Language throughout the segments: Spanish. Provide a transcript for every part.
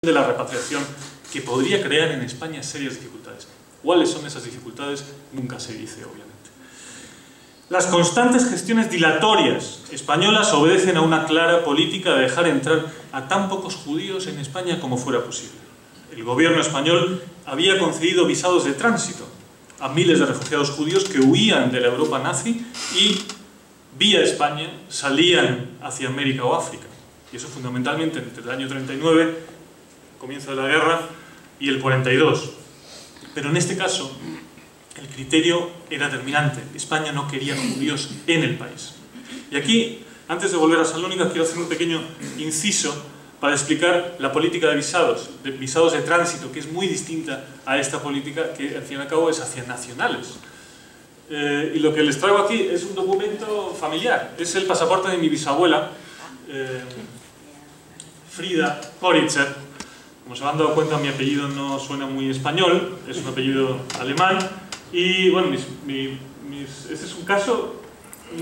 de la repatriación que podría crear en España serias dificultades. ¿Cuáles son esas dificultades? Nunca se dice, obviamente. Las constantes gestiones dilatorias españolas obedecen a una clara política de dejar entrar a tan pocos judíos en España como fuera posible. El gobierno español había concedido visados de tránsito a miles de refugiados judíos que huían de la Europa nazi y, vía España, salían hacia América o África. Y eso fundamentalmente entre el año 39, comienzo de la guerra, y el 42. Pero en este caso, el criterio era determinante. España no quería judíos en el país. Y aquí, antes de volver a Salónica, quiero hacer un pequeño inciso para explicar la política de visados de tránsito, que es muy distinta a esta política que, al fin y al cabo, es hacia nacionales. Y lo que les traigo aquí es un documento familiar. Es el pasaporte de mi bisabuela, Frida Koritzer. Como se han dado cuenta, mi apellido no suena muy español, es un apellido alemán. Y bueno, este es un caso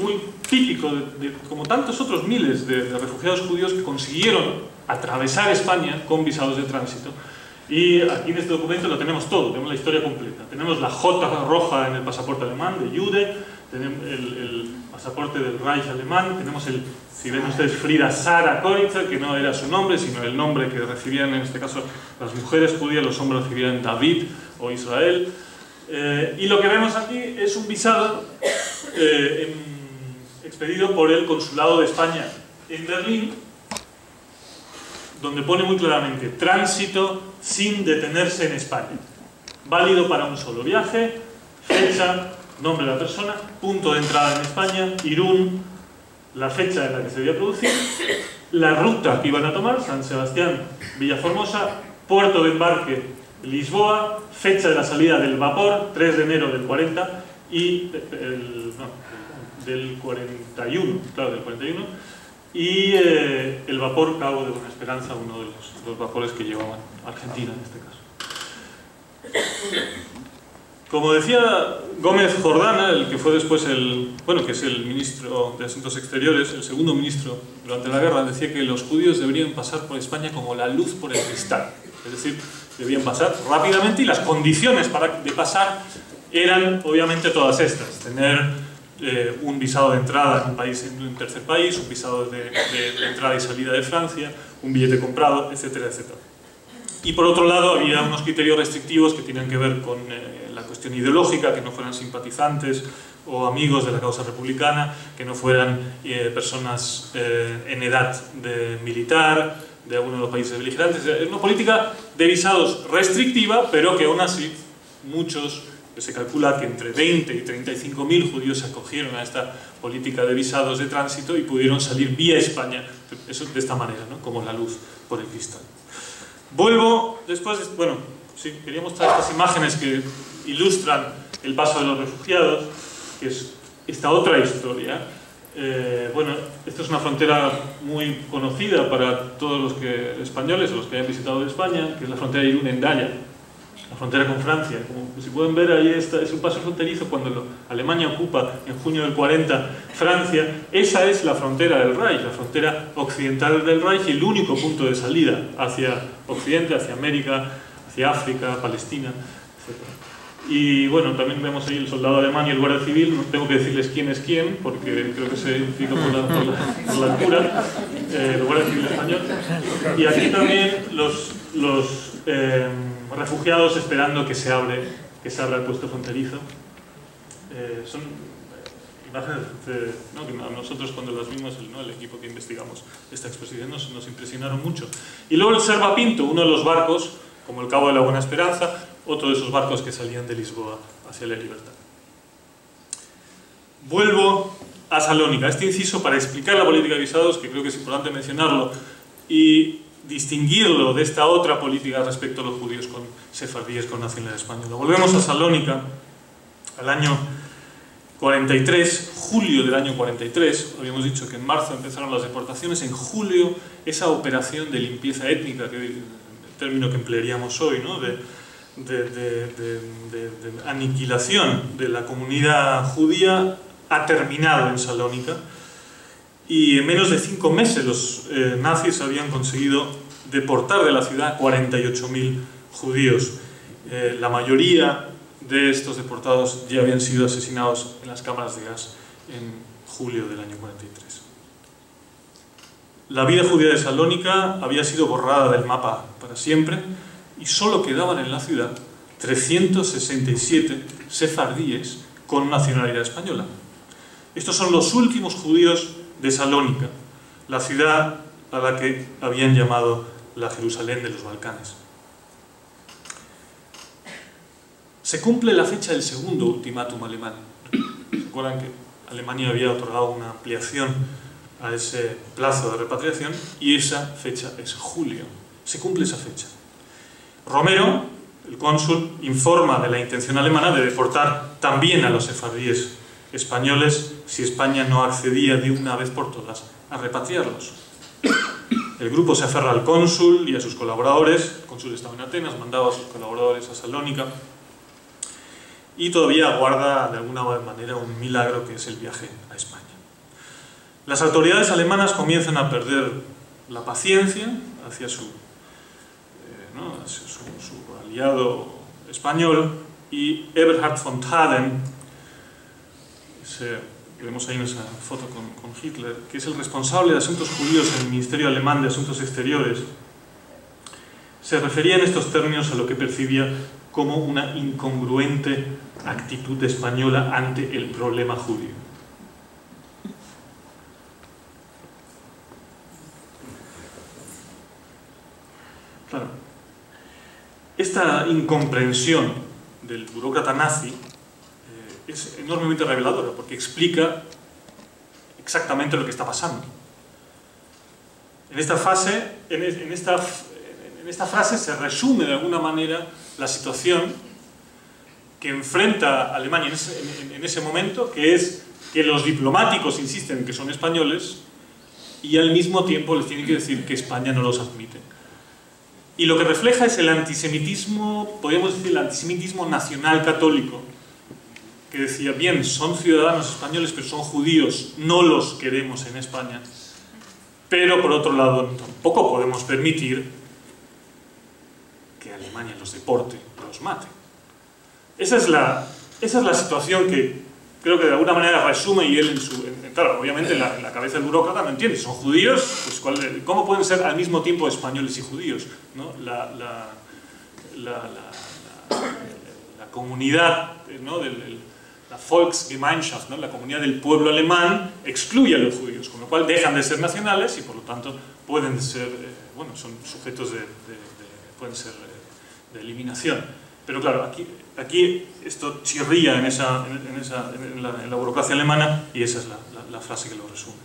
muy típico de como tantos otros miles de refugiados judíos que consiguieron atravesar España con visados de tránsito. Y aquí en este documento lo tenemos todo, tenemos la historia completa. Tenemos la J roja en el pasaporte alemán de Jude, tenemos el pasaporte del Reich alemán, tenemos si ven ustedes, Frida Sara Koritzer, que no era su nombre, sino el nombre que recibían en este caso las mujeres judías, los hombres recibían David o Israel. Y lo que vemos aquí es un visado expedido por el Consulado de España en Berlín, donde pone muy claramente tránsito sin detenerse en España, válido para un solo viaje, fecha, nombre de la persona, punto de entrada en España, Irún, la fecha en la que se debía producir, la ruta que iban a tomar, San Sebastián, Villaformosa, puerto de embarque, Lisboa, fecha de la salida del vapor, 3 de enero del 40 y del 41, claro, del 41, y el vapor Cabo de Buena Esperanza, uno de los vapores que llevaban Argentina en este caso. Como decía Gómez Jordana, el que fue después que es el ministro de Asuntos Exteriores, el segundo ministro durante la guerra, decía que los judíos deberían pasar por España como la luz por el cristal. Es decir, debían pasar rápidamente y las condiciones de pasar eran obviamente todas estas. Tener un visado de entrada en un tercer país, un visado de entrada y salida de Francia, un billete comprado, etcétera, etcétera. Y por otro lado había unos criterios restrictivos que tenían que ver con la cuestión ideológica, que no fueran simpatizantes o amigos de la causa republicana, que no fueran personas en edad de militar, de alguno de los países beligerantes. Es una política de visados restrictiva, pero que aún así muchos, se calcula que entre 20 y 35.000 judíos se acogieron a esta política de visados de tránsito y pudieron salir vía España, eso de esta manera, ¿no? Como la luz por el cristal. Vuelvo después, quería mostrar estas imágenes que ilustran el paso de los refugiados, que es esta otra historia. Esta es una frontera muy conocida para todos los españoles o los que hayan visitado de España, que es la frontera de Irún-Hendaya, la frontera con Francia. Como si pueden ver, ahí es un paso fronterizo cuando Alemania ocupa en junio del 40 Francia. Esa es la frontera del Reich, la frontera occidental del Reich y el único punto de salida hacia Occidente, hacia América, hacia África, Palestina, etc. Y bueno, también vemos ahí el soldado alemán y el guardia civil. No tengo que decirles quién es quién, porque creo que se identifica por la altura, el guardia civil español. Y aquí también los refugiados esperando que se abra el puesto fronterizo. Son imágenes que a nosotros cuando las vimos, el equipo que investigamos esta exposición nos impresionaron mucho. Y luego el Serva Pinto, uno de los barcos, como el Cabo de la Buena Esperanza, otro de esos barcos que salían de Lisboa hacia la libertad. Vuelvo a Salónica, este inciso para explicar la política de visados, que creo que es importante mencionarlo, y distinguirlo de esta otra política respecto a los judíos con sefardíes, con nacionalidad española. Volvemos a Salónica, al año 43, julio del año 43, habíamos dicho que en marzo empezaron las deportaciones, en julio esa operación de limpieza étnica, que es el término que emplearíamos hoy, ¿no? de aniquilación de la comunidad judía, ha terminado en Salónica. Y en menos de 5 meses los nazis habían conseguido deportar de la ciudad 48.000 judíos. La mayoría de estos deportados ya habían sido asesinados en las cámaras de gas en julio del año 43. La vida judía de Salónica había sido borrada del mapa para siempre y solo quedaban en la ciudad 367 sefardíes con nacionalidad española. Estos son los últimos judíos de Salónica, la ciudad a la que habían llamado la Jerusalén de los Balcanes. Se cumple la fecha del segundo ultimátum alemán. Recuerdan que Alemania había otorgado una ampliación a ese plazo de repatriación y esa fecha es julio. Se cumple esa fecha. Romero, el cónsul, informa de la intención alemana de deportar también a los sefardíes españoles si España no accedía de una vez por todas a repatriarlos. El grupo se aferra al cónsul y a sus colaboradores. El cónsul estaba en Atenas, mandaba a sus colaboradores a Salónica y todavía aguarda de alguna manera un milagro que es el viaje a España. Las autoridades alemanas comienzan a perder la paciencia hacia su aliado español, y Eberhard von Thaden, que vemos ahí en esa foto con Hitler, que es el responsable de asuntos judíos en el Ministerio Alemán de Asuntos Exteriores, se refería en estos términos a lo que percibía como una incongruente actitud española ante el problema judío. Claro, esta incomprensión del burócrata nazi es enormemente reveladora porque explica exactamente lo que está pasando. En esta frase se resume de alguna manera la situación que enfrenta Alemania en ese momento, que es que los diplomáticos insisten en que son españoles y al mismo tiempo les tienen que decir que España no los admite. Y lo que refleja es el antisemitismo, podríamos decir el antisemitismo nacional católico, que decía, bien, son ciudadanos españoles pero son judíos, no los queremos en España, pero por otro lado tampoco podemos permitir que Alemania los deporte, los mate. Esa es la situación que creo que de alguna manera resume, y él claro, obviamente en la cabeza del burócrata no entiende, son judíos, pues ¿cómo pueden ser al mismo tiempo españoles y judíos? ¿No? La comunidad, ¿no? La Volksgemeinschaft, ¿no? La comunidad del pueblo alemán excluye a los judíos, con lo cual dejan de ser nacionales y por lo tanto pueden ser, son sujetos pueden ser de eliminación. Pero claro, aquí esto chirría en la burocracia alemana, y esa es la frase que lo resume.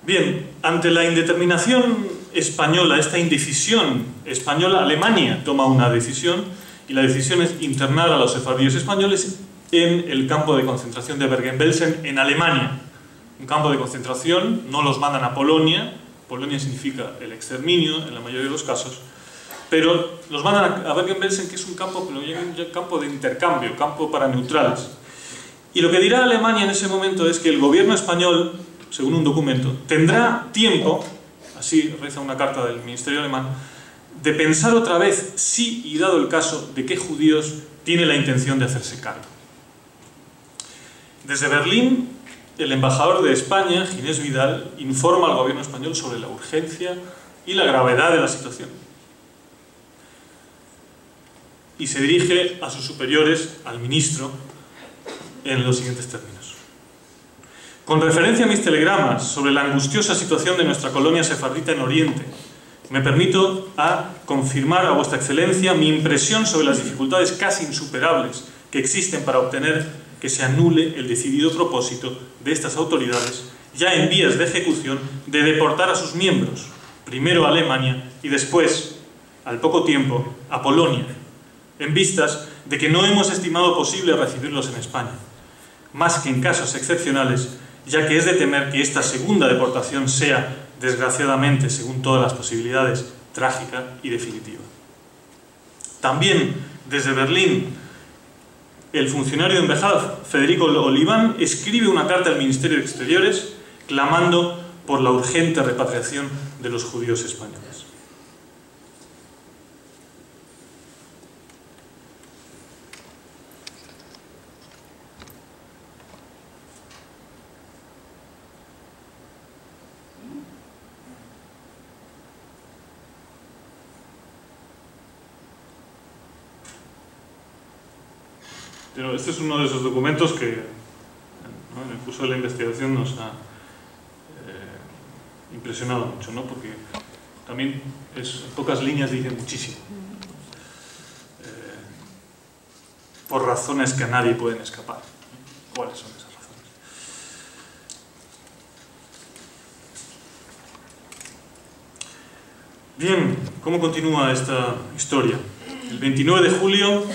Bien, ante la indeterminación española, esta indecisión española, Alemania toma una decisión, y la decisión es internar a los sefardíes españoles en el campo de concentración de Bergen-Belsen en Alemania. Un campo de concentración, no los mandan a Polonia. Polonia significa el exterminio en la mayoría de los casos, pero los mandan a Bergen-Belsen, que es un campo de intercambio, campo para neutrales. Y lo que dirá Alemania en ese momento es que el gobierno español, según un documento, tendrá tiempo, así reza una carta del Ministerio Alemán, de pensar otra vez si, y dado el caso, de qué judíos tiene la intención de hacerse cargo. Desde Berlín, el embajador de España, Ginés Vidal, informa al gobierno español sobre la urgencia y la gravedad de la situación. Y se dirige a sus superiores, al ministro, en los siguientes términos. Con referencia a mis telegramas sobre la angustiosa situación de nuestra colonia sefardita en Oriente, me permito confirmar a vuestra excelencia mi impresión sobre las dificultades casi insuperables que existen para obtener que se anule el decidido propósito de estas autoridades, ya en vías de ejecución, de deportar a sus miembros, primero a Alemania y después, al poco tiempo, a Polonia, en vistas de que no hemos estimado posible recibirlos en España, más que en casos excepcionales, ya que es de temer que esta segunda deportación sea, desgraciadamente, según todas las posibilidades, trágica y definitiva. También, desde Berlín, el funcionario de embajada Federico Oliván escribe una carta al Ministerio de Exteriores clamando por la urgente repatriación de los judíos españoles. Pero este es uno de esos documentos que, ¿no?, en el curso de la investigación nos ha impresionado mucho, ¿no? Porque también en pocas líneas dice muchísimo. Por razones que a nadie pueden escapar, ¿no? ¿Cuáles son esas razones? Bien, ¿cómo continúa esta historia? El 29 de julio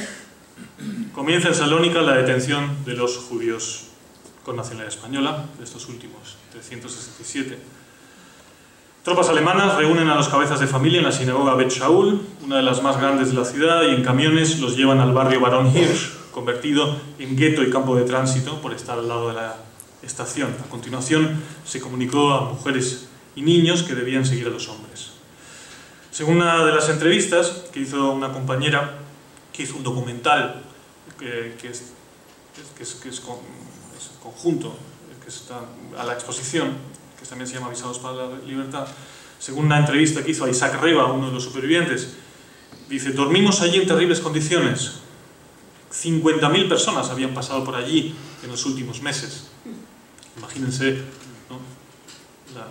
comienza en Salónica la detención de los judíos con nacionalidad española, de estos últimos 367. Tropas alemanas reúnen a los cabezas de familia en la sinagoga Bet Shaul, una de las más grandes de la ciudad, y en camiones los llevan al barrio Barón Hirsch, convertido en gueto y campo de tránsito por estar al lado de la estación. A continuación se comunicó a mujeres y niños que debían seguir a los hombres. Según una de las entrevistas que hizo una compañera que hizo un documental que es conjunto, que está a la exposición, que también se llama Avisados para la Libertad, según una entrevista que hizo a Isaac Reba, uno de los supervivientes, dice: dormimos allí en terribles condiciones. 50.000 personas habían pasado por allí en los últimos meses. Imagínense, ¿no?, la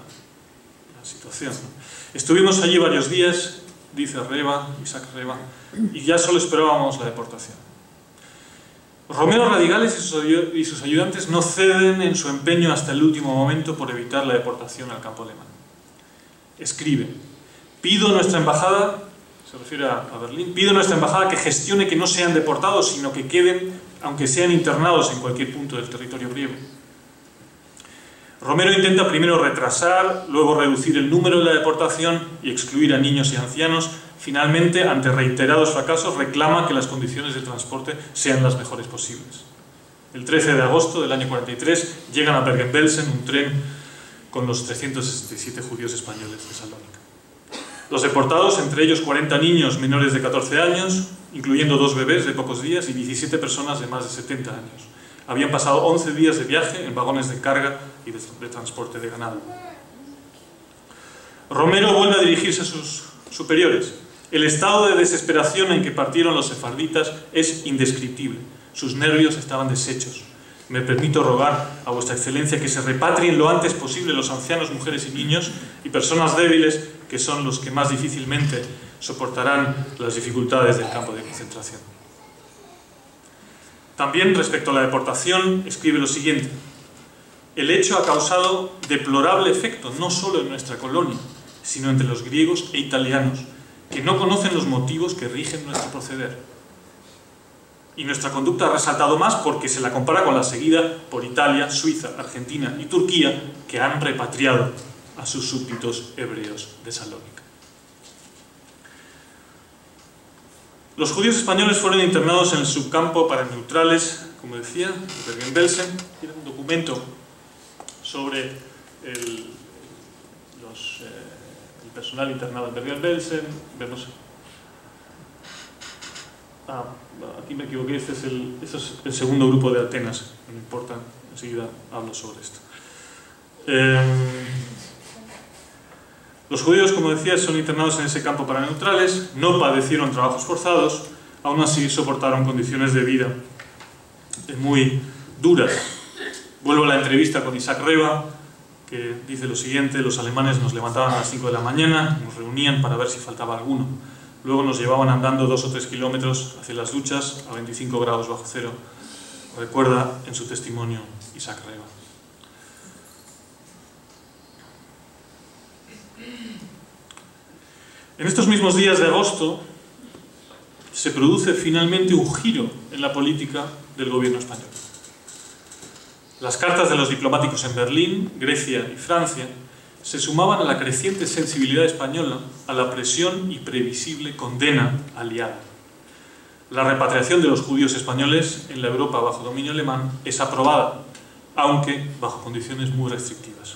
situación, ¿no? Estuvimos allí varios días, dice Isaac Reba, y ya solo esperábamos la deportación. Romero Radigales y sus ayudantes no ceden en su empeño hasta el último momento por evitar la deportación al campo alemán. Escribe: pido a nuestra embajada, se refiere a Berlín, pido a nuestra embajada que gestione que no sean deportados, sino que queden, aunque sean internados en cualquier punto del territorio griego. Romero intenta primero retrasar, luego reducir el número de la deportación y excluir a niños y ancianos. Finalmente, ante reiterados fracasos, reclama que las condiciones de transporte sean las mejores posibles. El 13 de agosto del año 43 llegan a Bergen-Belsen un tren con los 367 judíos españoles de Salónica. Los deportados, entre ellos 40 niños menores de 14 años, incluyendo 2 bebés de pocos días y 17 personas de más de 70 años. Habían pasado 11 días de viaje en vagones de carga y de transporte de ganado. Romero vuelve a dirigirse a sus superiores. El estado de desesperación en que partieron los sefarditas es indescriptible. Sus nervios estaban deshechos. Me permito rogar a vuestra excelencia que se repatrien lo antes posible los ancianos, mujeres y niños y personas débiles, que son los que más difícilmente soportarán las dificultades del campo de concentración. También, respecto a la deportación, escribe lo siguiente: el hecho ha causado deplorable efecto no solo en nuestra colonia, sino entre los griegos e italianos, que no conocen los motivos que rigen nuestro proceder. Y nuestra conducta ha resaltado más porque se la compara con la seguida por Italia, Suiza, Argentina y Turquía, que han repatriado a sus súbditos hebreos de Salónica. Los judíos españoles fueron internados en el subcampo para neutrales, como decía, de Bergen-Belsen. Era un documento sobre el personal internado en Bergen-Belsen. Vemos... aquí me equivoqué, este es el segundo grupo de Atenas, no me importa, enseguida hablo sobre esto. Los judíos, como decía, son internados en ese campo para neutrales, no padecieron trabajos forzados, aún así soportaron condiciones de vida muy duras. Vuelvo a la entrevista con Isaac Reba, que dice lo siguiente: los alemanes nos levantaban a las 5 de la mañana, nos reunían para ver si faltaba alguno. Luego nos llevaban andando 2 o 3 kilómetros hacia las duchas a 25 grados bajo cero. Recuerda en su testimonio Isaac Reba. En estos mismos días de agosto se produce finalmente un giro en la política del gobierno español. Las cartas de los diplomáticos en Berlín, Grecia y Francia se sumaban a la creciente sensibilidad española a la presión y previsible condena aliada. la repatriación de los judíos españoles en la Europa bajo dominio alemán es aprobada, aunque bajo condiciones muy restrictivas.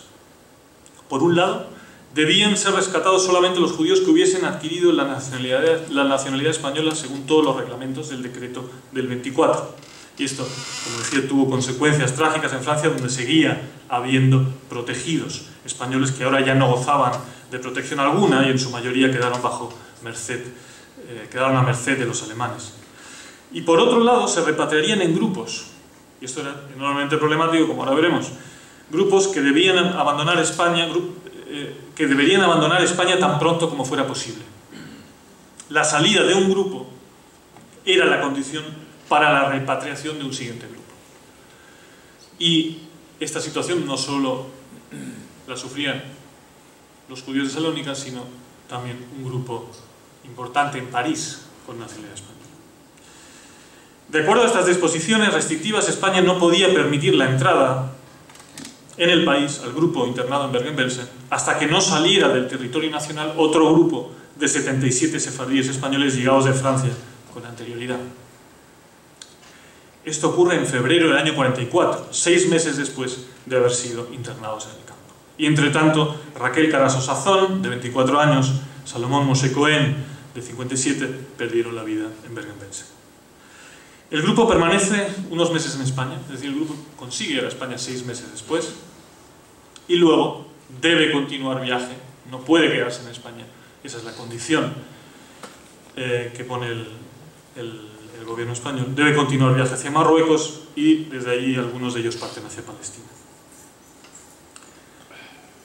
Por un lado, debían ser rescatados solamente los judíos que hubiesen adquirido la nacionalidad española según todos los reglamentos del decreto del 24. Y esto, como decía, tuvo consecuencias trágicas en Francia, donde seguía habiendo protegidos españoles que ahora ya no gozaban de protección alguna y en su mayoría quedaron a merced de los alemanes. Y por otro lado, se repatriarían en grupos, y esto era enormemente problemático, como ahora veremos, grupos que deberían abandonar España tan pronto como fuera posible. La salida de un grupo era la condición para la repatriación de un siguiente grupo. Y esta situación no solo la sufrían los judíos de Salónica, sino también un grupo importante en París con nacionalidad española. De acuerdo a estas disposiciones restrictivas, España no podía permitir la entrada en el país al grupo internado en Bergen-Belsen hasta que no saliera del territorio nacional otro grupo de 77 sefardíes españoles llegados de Francia con anterioridad. Esto ocurre en febrero del año 44, 6 meses después de haber sido internados en el campo. Y entre tanto, Raquel Carasso Sazón, de 24 años, Salomón Moshe Cohen, de 57, perdieron la vida en Bergen-Belsen. El grupo permanece unos meses en España, es decir, el grupo consigue ir a España 6 meses después, y luego debe continuar viaje, no puede quedarse en España. Esa es la condición que pone el gobierno español. Debe continuar viaje hacia Marruecos y desde allí algunos de ellos parten hacia Palestina.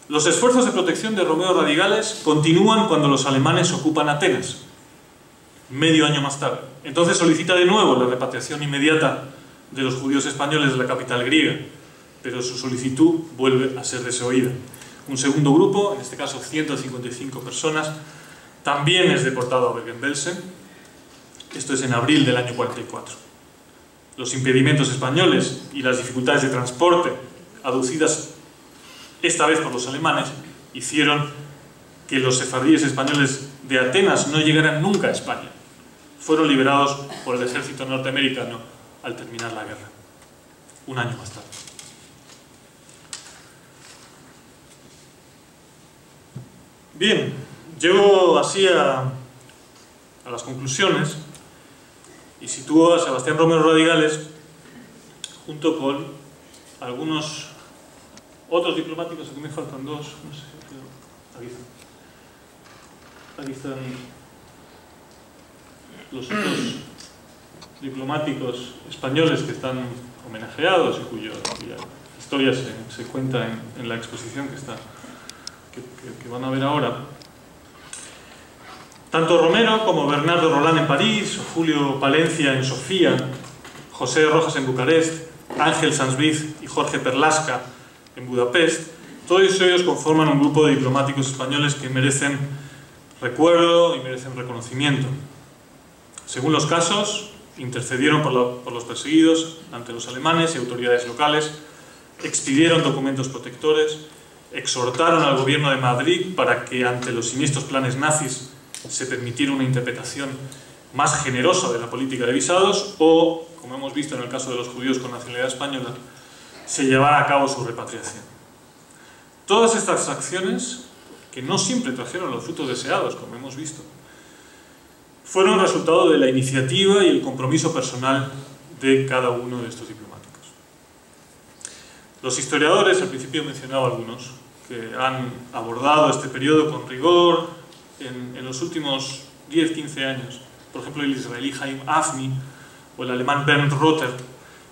Los esfuerzos de protección de Romeo Radigales continúan cuando los alemanes ocupan Atenas, medio año más tarde. Entonces solicita de nuevo la repatriación inmediata de los judíos españoles de la capital griega, pero su solicitud vuelve a ser desoída. Un segundo grupo, en este caso 155 personas, también es deportado a Bergen-Belsen. Esto es en abril del año 44. Los impedimentos españoles y las dificultades de transporte, aducidas esta vez por los alemanes, hicieron que los sefardíes españoles de Atenas no llegaran nunca a España. Fueron liberados por el ejército norteamericano al terminar la guerra, un año más tarde. Bien, llego así a las conclusiones y sitúo a Sebastián Romero Radigales junto con algunos otros diplomáticos. Aquí me faltan dos, no sé, aquí están los otros diplomáticos españoles que están homenajeados y cuya historia se cuenta en la exposición que van a ver ahora. Tanto Romero como Bernardo Roland en París, Julio Palencia en Sofía, José Rojas en Bucarest, Ángel Sansbriz y Jorge Perlasca en Budapest, todos ellos conforman un grupo de diplomáticos españoles que merecen recuerdo y merecen reconocimiento. Según los casos, intercedieron por los perseguidos ante los alemanes y autoridades locales, expidieron documentos protectores, exhortaron al gobierno de Madrid para que ante los siniestros planes nazis se permitiera una interpretación más generosa de la política de visados o, como hemos visto en el caso de los judíos con nacionalidad española, se llevara a cabo su repatriación. Todas estas acciones, que no siempre trajeron los frutos deseados, como hemos visto, fueron resultado de la iniciativa y el compromiso personal de cada uno de estos diplomáticos. Los historiadores, al principio he mencionado algunos, que han abordado este periodo con rigor en los últimos 10-15 años, por ejemplo el israelí Haim Afni o el alemán Bernd Rotter,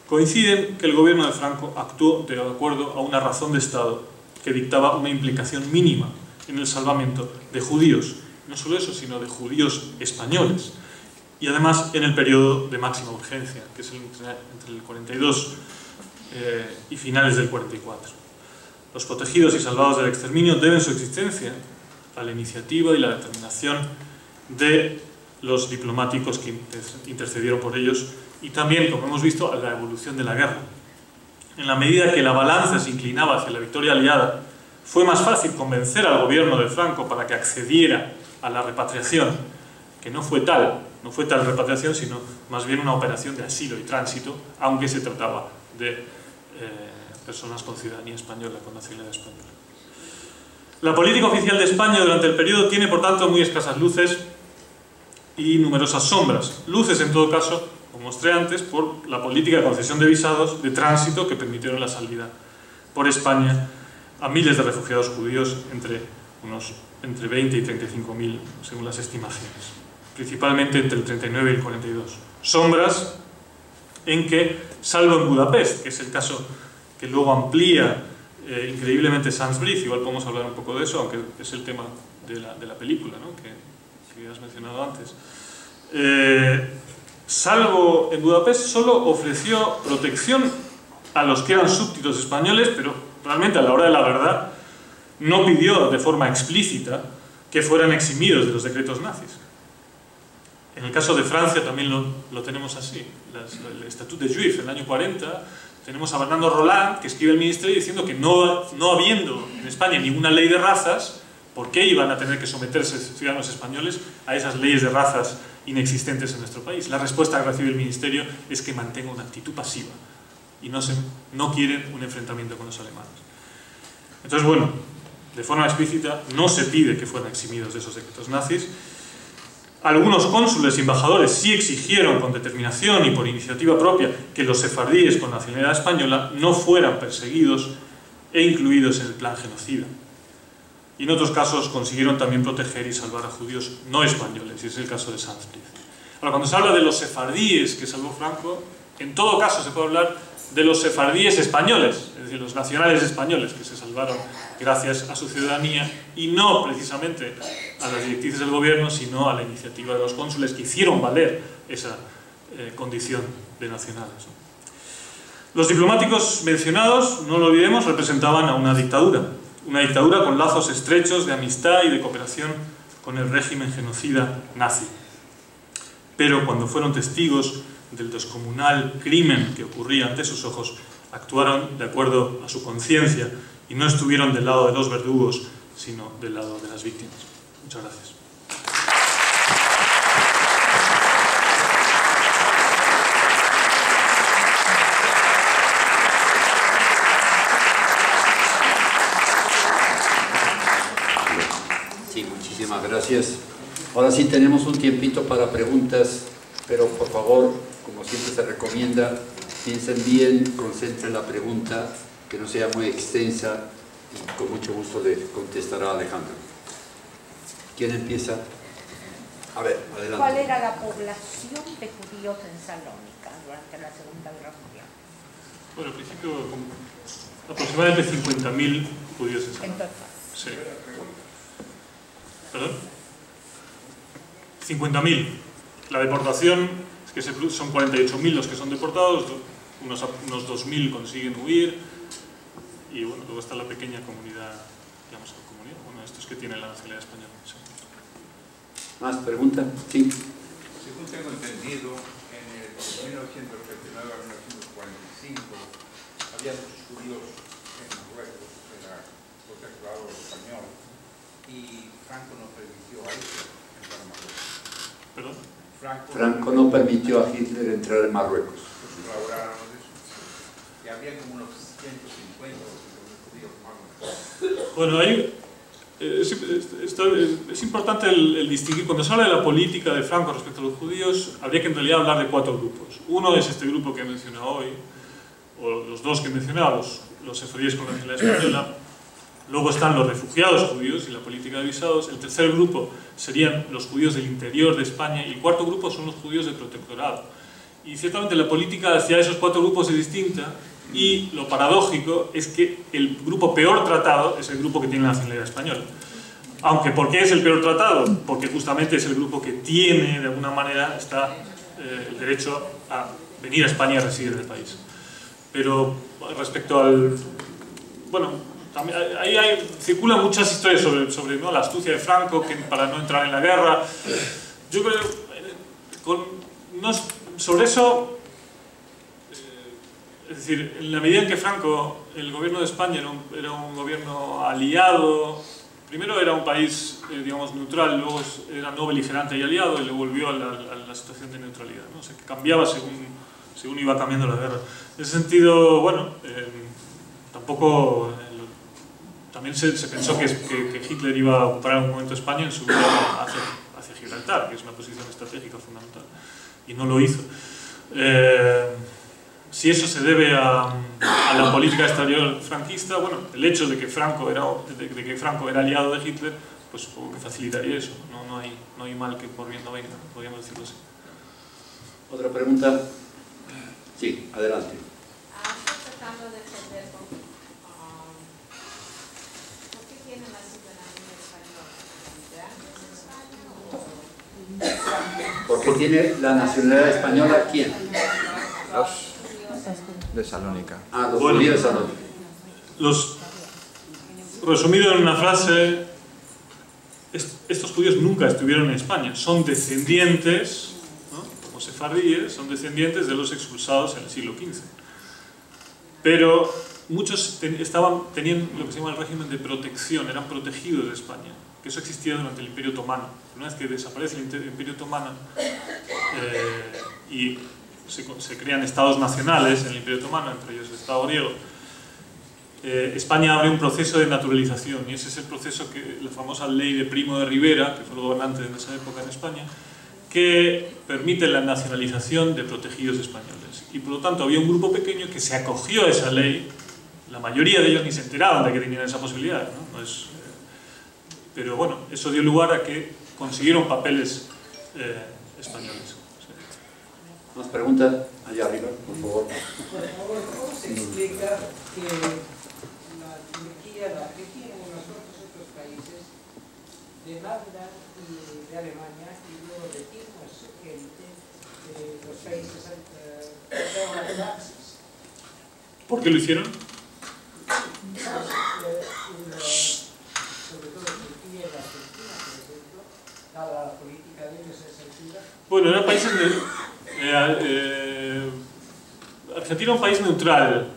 coinciden que el gobierno de Franco actuó de acuerdo a una razón de Estado que dictaba una implicación mínima en el salvamento de judíos, no solo eso, sino de judíos españoles, y además en el periodo de máxima urgencia, que es entre el 42 y finales del 44. Los protegidos y salvados del exterminio deben su existencia a la iniciativa y la determinación de los diplomáticos que intercedieron por ellos y también, como hemos visto, a la evolución de la guerra. En la medida que la balanza se inclinaba hacia la victoria aliada, fue más fácil convencer al gobierno de Franco para que accediera a la repatriación que no fue tal repatriación, sino más bien una operación de asilo y tránsito, aunque se trataba de personas con ciudadanía española, con nacionalidad española. La política oficial de España durante el periodo tiene, por tanto, muy escasas luces y numerosas sombras. Luces, en todo caso, como mostré antes, por la política de concesión de visados de tránsito que permitieron la salida por España a miles de refugiados judíos, entre 20 y 35.000, según las estimaciones, principalmente entre el 39 y el 42. Sombras en que, salvo en Budapest, que es el caso que luego amplía increíblemente Sanz Briz, igual podemos hablar un poco de eso, aunque es el tema de la película, ¿no? que has mencionado antes. Salvo en Budapest, solo ofreció protección a los que eran súbditos españoles, pero realmente a la hora de la verdad no pidió de forma explícita que fueran eximidos de los decretos nazis. En el caso de Francia también lo tenemos así. El Estatut de Juif, en el año 40, tenemos a Bernardo Roland, que escribe al ministerio diciendo que no habiendo en España ninguna ley de razas, ¿por qué iban a tener que someterse ciudadanos españoles a esas leyes de razas inexistentes en nuestro país? La respuesta que recibe el ministerio es que mantenga una actitud pasiva y no quieren un enfrentamiento con los alemanes. Entonces, bueno, de forma explícita no se pide que fueran eximidos de esos decretos nazis. Algunos cónsules y embajadores sí exigieron con determinación y por iniciativa propia que los sefardíes con nacionalidad española no fueran perseguidos e incluidos en el plan genocida. Y en otros casos consiguieron también proteger y salvar a judíos no españoles, y es el caso de Sanz Briz. Ahora, cuando se habla de los sefardíes que salvó Franco, en todo caso se puede hablar de los sefardíes españoles, es decir, los nacionales españoles que se salvaron gracias a su ciudadanía y no precisamente a las directrices del gobierno, sino a la iniciativa de los cónsules que hicieron valer esa condición de nacionales. Los diplomáticos mencionados, no lo olvidemos, representaban a una dictadura con lazos estrechos de amistad y de cooperación con el régimen genocida nazi. Pero cuando fueron testigos del descomunal crimen que ocurría ante sus ojos, actuaron de acuerdo a su conciencia y no estuvieron del lado de los verdugos, sino del lado de las víctimas. Muchas gracias. Sí, muchísimas gracias. Ahora sí tenemos un tiempito para preguntas, pero por favor, como siempre se recomienda, piensen bien, concentren la pregunta, que no sea muy extensa, y con mucho gusto le contestará Alejandro. ¿Quién empieza? A ver, adelante. ¿Cuál era la población de judíos en Salónica durante la Segunda Guerra Mundial? Bueno, al principio aproximadamente 50.000 judíos en Salónica. Sí. ¿Perdón? 50.000. La deportación, es que son 48.000 los que son deportados, unos 2.000 consiguen huir, y bueno, luego está la pequeña comunidad, digamos, bueno, estos que tienen la nacionalidad española. Sí. ¿Más preguntas? Sí. Según tengo entendido, en el 1939 a 1945 había muchos judíos en Marruecos, era protectorado español, y Franco no permitió a Hitler entrar a Marruecos. ¿Perdón? Franco no permitió a Hitler entrar en Marruecos. Colaboraron de eso. Y había como unos 150 judíos más. Bueno, ahí es importante el distinguir. Cuando se habla de la política de Franco respecto a los judíos, habría que en realidad hablar de 4 grupos. Uno es este grupo que he mencionado hoy, o los dos que he mencionado, los sefardíes con nacionalidad española. Luego están los refugiados judíos y la política de visados. El tercer grupo serían los judíos del interior de España. Y el cuarto grupo son los judíos del protectorado. Y ciertamente la política hacia esos 4 grupos es distinta. Y lo paradójico es que el grupo peor tratado es el grupo que tiene la nacionalidad española. Aunque, ¿por qué es el peor tratado? Porque justamente es el grupo que tiene, de alguna manera, el derecho a venir a España y a residir en el país. Pero respecto al... Bueno, también, ahí circulan muchas historias sobre ¿no? la astucia de Franco para no entrar en la guerra. Yo creo sobre eso, es decir, en la medida en que Franco, el gobierno de España era un gobierno aliado, primero era un país, digamos, neutral, luego era no beligerante y aliado, y le volvió a la situación de neutralidad, ¿no? O sea, que cambiaba según iba cambiando la guerra. En ese sentido, bueno, tampoco... también se pensó que Hitler iba a ocupar en algún momento España en su vida hacia Gibraltar, que es una posición estratégica fundamental, y no lo hizo. Si eso se debe a la política exterior franquista, bueno, el hecho de que Franco era aliado de Hitler, pues supongo que facilitaría eso. No hay mal que por bien no venga, podríamos decirlo así. ¿Otra pregunta? Sí, adelante. Estoy tratando de entender por qué tiene la ciudadanía española. ¿Por qué tiene la nacionalidad española quién? Los de Salónica. Los judíos de Salónica. Resumido en una frase, estos judíos nunca estuvieron en España, son descendientes, ¿no?, como sefardíes, son descendientes de los expulsados en el siglo XV. Pero muchos tenían lo que se llama el régimen de protección, eran protegidos de España, que eso existía durante el Imperio Otomano. Una vez que desaparece el Imperio Otomano y se crean estados nacionales en el Imperio Otomano, entre ellos el Estado griego, España abre un proceso de naturalización, y ese es el proceso que la famosa ley de Primo de Rivera, que fue el gobernante en esa época en España, que permite la nacionalización de protegidos españoles. Y por lo tanto había un grupo pequeño que se acogió a esa ley. La mayoría de ellos ni se enteraban de que tenían esa posibilidad, ¿no? Pero bueno, eso dio lugar a que consiguieron papeles españoles. ¿Más preguntas? Allá arriba, por favor. Por favor, ¿cómo se explica que la Turquía, la Argentina y unos cuantos otros países demandan de Alemania y luego legitimos gente de los países anglosajones? ¿Por qué lo hicieron? Sobre todo Turquía y la Argentina, por ejemplo, dada la política de ellos en esa altura. Bueno, eran países Argentina es un país neutral.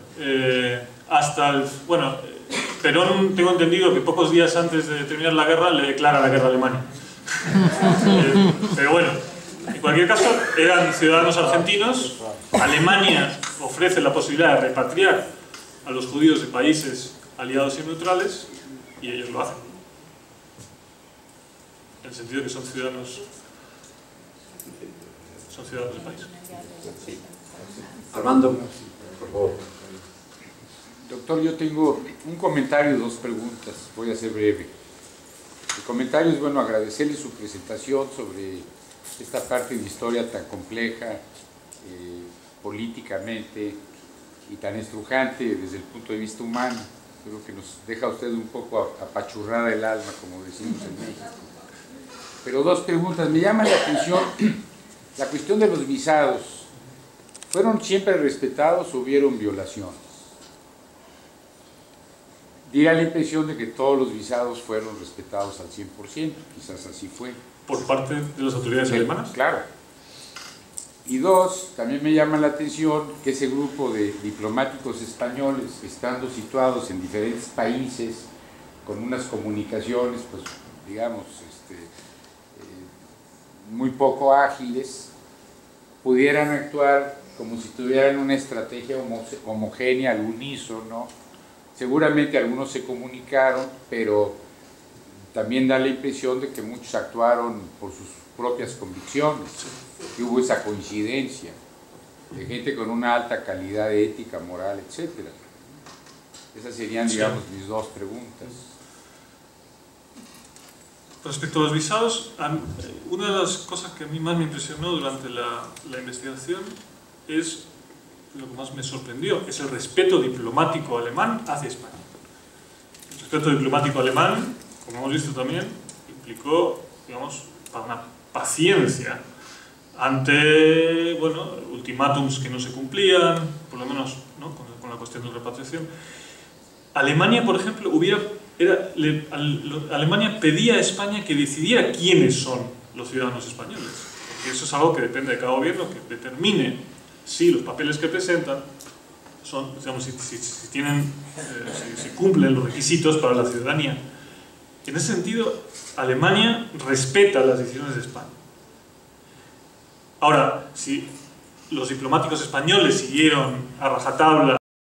Perón, tengo entendido que pocos días antes de terminar la guerra le declara la guerra a Alemania. Pero bueno, en cualquier caso, eran ciudadanos argentinos. Alemania ofrece la posibilidad de repatriar a los judíos de países aliados y neutrales, y ellos lo hacen. En el sentido de que son ciudadanos del país. Sí. Armando, por favor. Doctor, yo tengo un comentario y dos preguntas. Voy a ser breve. El comentario es, bueno, agradecerle su presentación sobre esta parte de historia tan compleja, políticamente, y tan estrujante desde el punto de vista humano. Creo que nos deja a usted un poco apachurrada el alma, como decimos en México. Pero dos preguntas. Me llama la atención la cuestión de los visados. ¿Fueron siempre respetados o hubieron violaciones? Diera la impresión de que todos los visados fueron respetados al 100%, quizás así fue. ¿Por parte de las autoridades alemanas? Claro. Y dos, también me llama la atención que ese grupo de diplomáticos españoles, estando situados en diferentes países, con unas comunicaciones, pues, digamos, muy poco ágiles, pudieran actuar como si tuvieran una estrategia homogénea al unísono. Seguramente algunos se comunicaron, pero también da la impresión de que muchos actuaron por sus propias convicciones, que hubo esa coincidencia de gente con una alta calidad ética, moral, etc. Esas serían, digamos, mis dos preguntas. Respecto a los visados, una de las cosas que a mí más me impresionó durante la investigación es, lo que más me sorprendió, es el respeto diplomático alemán hacia España. El respeto diplomático alemán, como hemos visto también, implicó, digamos, una paciencia ante, bueno, ultimátums que no se cumplían, por lo menos, ¿no?, con la cuestión de la repatriación. Alemania, por ejemplo, Alemania pedía a España que decidiera quiénes son los ciudadanos españoles, porque eso es algo que depende de cada gobierno, que determine si los papeles que presentan son, digamos, si cumplen los requisitos para la ciudadanía En ese sentido, Alemania respeta las decisiones de España. Ahora, si los diplomáticos españoles siguieron a rajatabla